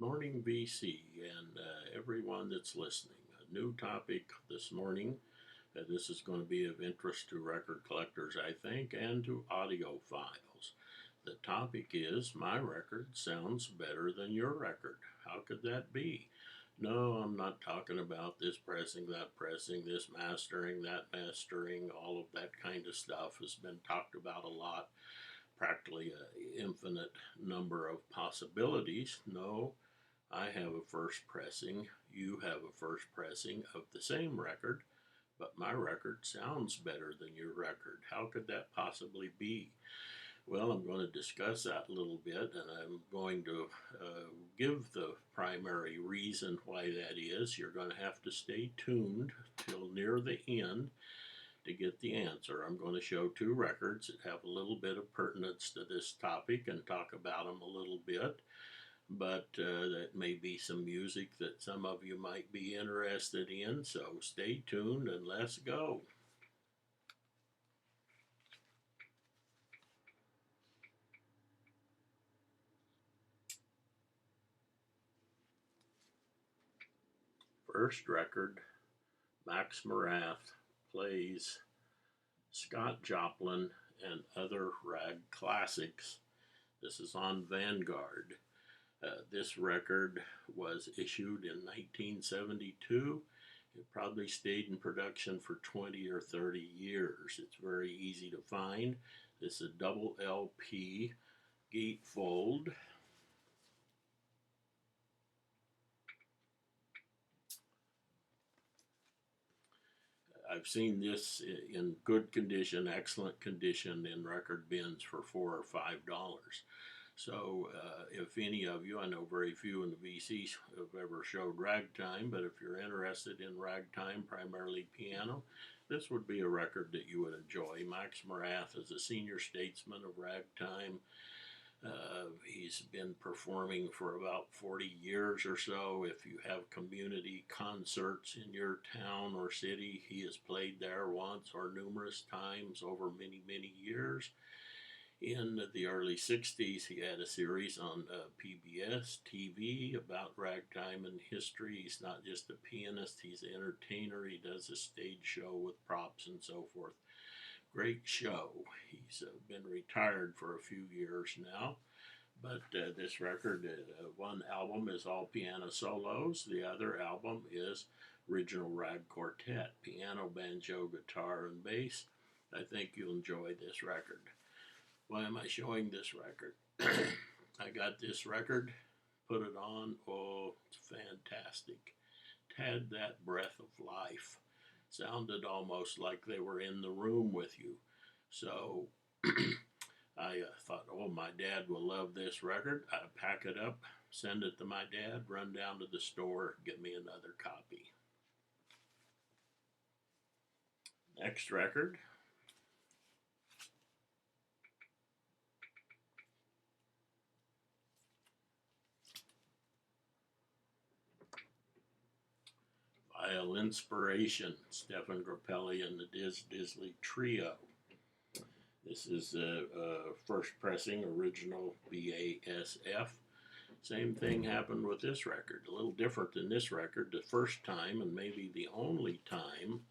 Morning, VC, and everyone that's listening. A new topic this morning. This is going to be of interest to record collectors, I think, and to audiophiles. The topic is my record sounds better than your record. How could that be? No, I'm not talking about this pressing, that pressing, this mastering, that mastering. All of that kind of stuff has been talked about a lot, practically an infinite number of possibilities. No, I have a first pressing, you have a first pressing of the same record, but my record sounds better than your record. How could that possibly be? Well, I'm going to discuss that a little bit, and I'm going to give the primary reason why that is. You're going to have to stay tuned till near the end to get the answer. I'm going to show two records that have a little bit of pertinence to this topic and talk about them a little bit. But that may be some music that some of you might be interested in, so stay tuned and let's go. First record, Max Morath plays Scott Joplin and other rag classics. This is on Vanguard. This record was issued in 1972. It probably stayed in production for 20 or 30 years. It's very easy to find. This is a double LP gatefold. I've seen this in good condition, excellent condition in record bins for $4 or $5. So if any of you, I know very few in the VCs have ever showed ragtime, but if you're interested in ragtime, primarily piano, this would be a record that you would enjoy. Max Morath is a senior statesman of ragtime. He's been performing for about 40 years or so. If you have community concerts in your town or city, he has played there once or numerous times over many, many years. In the early 60s, he had a series on PBS TV about ragtime and history. He's not just a pianist, he's an entertainer. He does a stage show with props and so forth. Great show. He's been retired for a few years now. But this record, one album is all piano solos. The other album is original rag quartet, piano, banjo, guitar, and bass. I think you'll enjoy this record. Why am I showing this record? I got this record, put it on. Oh, it's fantastic. It had that breath of life. Sounded almost like they were in the room with you. So I thought, oh, my dad will love this record. I'd pack it up, send it to my dad, run down to the store, get me another copy. Next record. Inspiration, Stephen Grappelli and the Diz Disley Trio. This is a first pressing, original BASF. Same thing happened with this record. A little different than this record. The first time, and maybe the only time,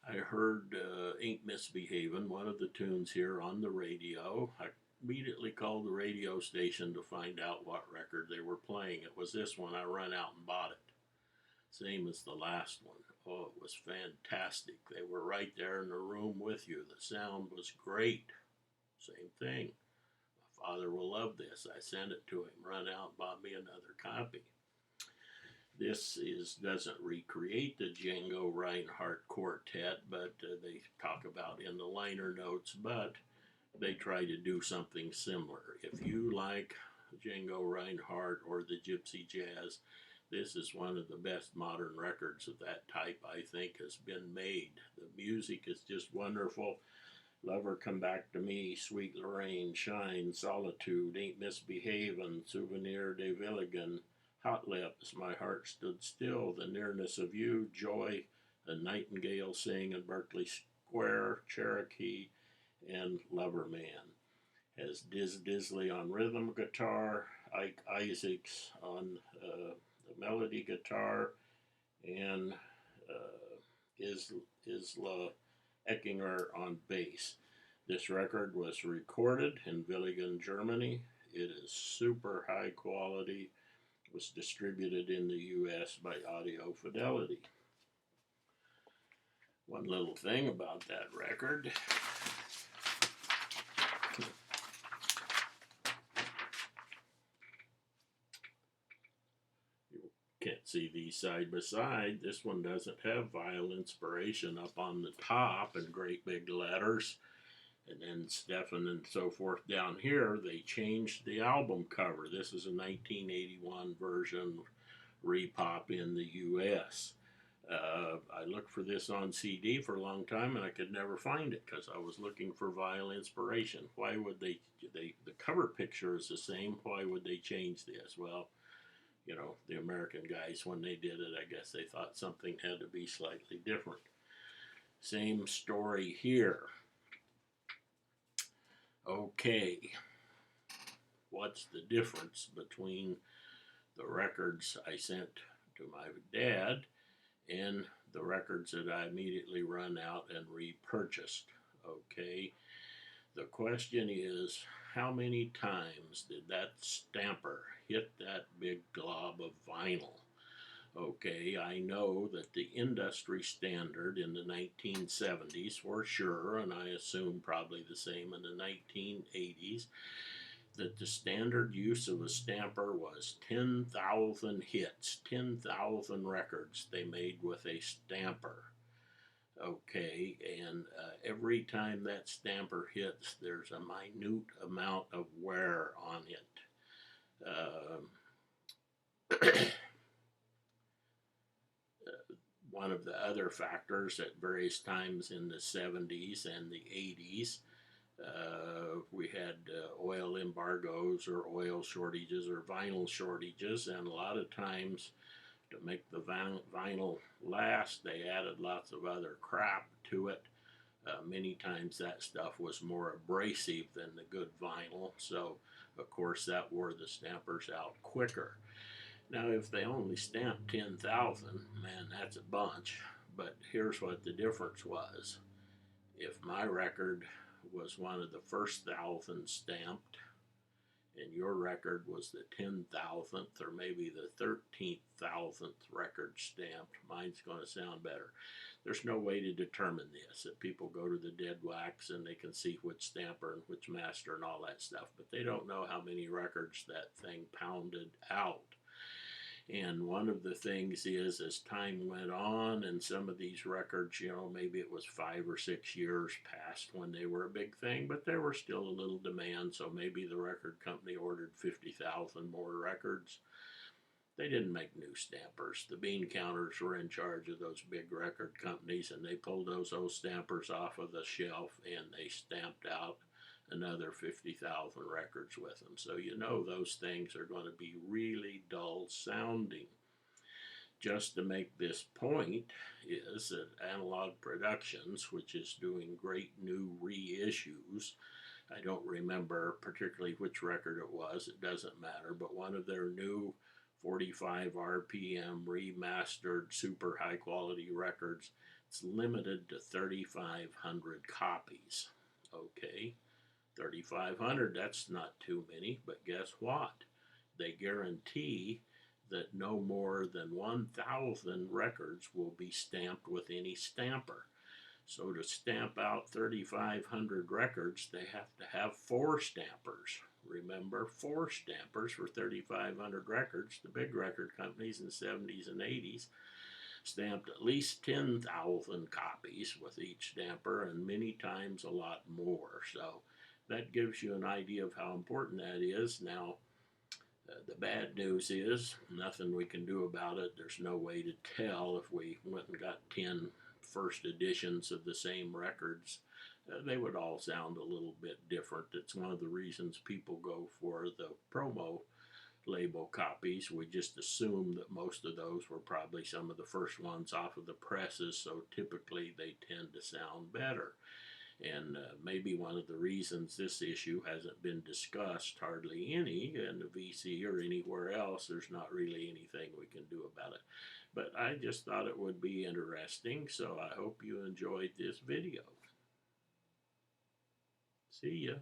I heard Ain't Misbehavin', one of the tunes here on the radio. I immediately called the radio station to find out what record they were playing. It was this one. I run out and bought it. Same as the last one. Oh, it was fantastic. They were right there in the room with you. The sound was great. Same thing. My father will love this. I sent it to him. Run out, bought me another copy. This doesn't recreate the Django Reinhardt quartet, but they talk about in the liner notes, but they try to do something similar. If you like Django Reinhardt or the Gypsy Jazz, this is one of the best modern records of that type, I think, has been made. The music is just wonderful. Lover Come Back to Me, Sweet Lorraine, Shine, Solitude, Ain't Misbehavin', Souvenir de Villigan, Hot Lips, My Heart Stood Still, The Nearness of You, Joy, A Nightingale Sing in Berkeley Square, Cherokee, and Lover Man. Has Diz Disley on rhythm guitar, Ike Isaacs on the melody guitar, and Isla Eckinger on bass. This record was recorded in Villingen, Germany. It is super high quality. It was distributed in the US by Audio Fidelity. One little thing about that record. You can't see these side by side. This one doesn't have Vinyl Inspiration up on the top in great big letters. And then Stefan and so forth down here, they changed the album cover. This is a 1981 version repop in the US. I looked for this on CD for a long time and I could never find it because I was looking for Vinyl Inspiration. Why would they, the cover picture is the same, why would they change this? Well, you know, the American guys, when they did it, I guess they thought something had to be slightly different. Same story here. Okay, what's the difference between the records I sent to my dad and the records that I immediately run out and repurchased? Okay, the question is, how many times did that stamper hit that big glob of vinyl? Okay, I know that the industry standard in the 1970s, for sure, and I assume probably the same in the 1980s, that the standard use of a stamper was 10,000 hits, 10,000 records they made with a stamper. Okay, and every time that stamper hits, there's a minute amount of wear on it. One of the other factors at various times in the 70s and the 80s, we had oil embargoes or oil shortages or vinyl shortages, and a lot of times to make the vinyl last, they added lots of other crap to it. Many times that stuff was more abrasive than the good vinyl, so of course that wore the stampers out quicker. Now, if they only stamped 10,000, man, that's a bunch. But here's what the difference was. If my record was one of the first 1,000 stamped, and your record was the 10,000th or maybe the 13,000th record stamped, mine's going to sound better. There's no way to determine this. If people go to the dead wax and they can see which stamper and which master and all that stuff, but they don't know how many records that thing pounded out. And one of the things is, as time went on, and some of these records, you know, maybe it was 5 or 6 years past when they were a big thing, but there was still a little demand, so maybe the record company ordered 50,000 more records. They didn't make new stampers. The bean counters were in charge of those big record companies, and they pulled those old stampers off of the shelf and they stamped out another 50,000 records with them. So you know those things are going to be really dull sounding. Just to make this point is that Analog Productions, which is doing great new reissues, I don't remember particularly which record it was, it doesn't matter, but one of their new 45 RPM remastered super high quality records, it's limited to 3,500 copies. Okay, 3,500, that's not too many, but guess what? They guarantee that no more than 1,000 records will be stamped with any stamper. So to stamp out 3,500 records, they have to have 4 stampers. Remember, 4 stampers for 3,500 records. The big record companies in the 70s and 80s stamped at least 10,000 copies with each stamper, and many times a lot more. So that gives you an idea of how important that is. Now, the bad news is nothing we can do about it. There's no way to tell if we went and got 10 first editions of the same records. They would all sound a little bit different. It's one of the reasons people go for the promo label copies. We just assume that most of those were probably some of the first ones off of the presses, so typically they tend to sound better. And maybe one of the reasons this issue hasn't been discussed hardly any in the VC or anywhere else, there's not really anything we can do about it. But I just thought it would be interesting, so I hope you enjoyed this video. See ya.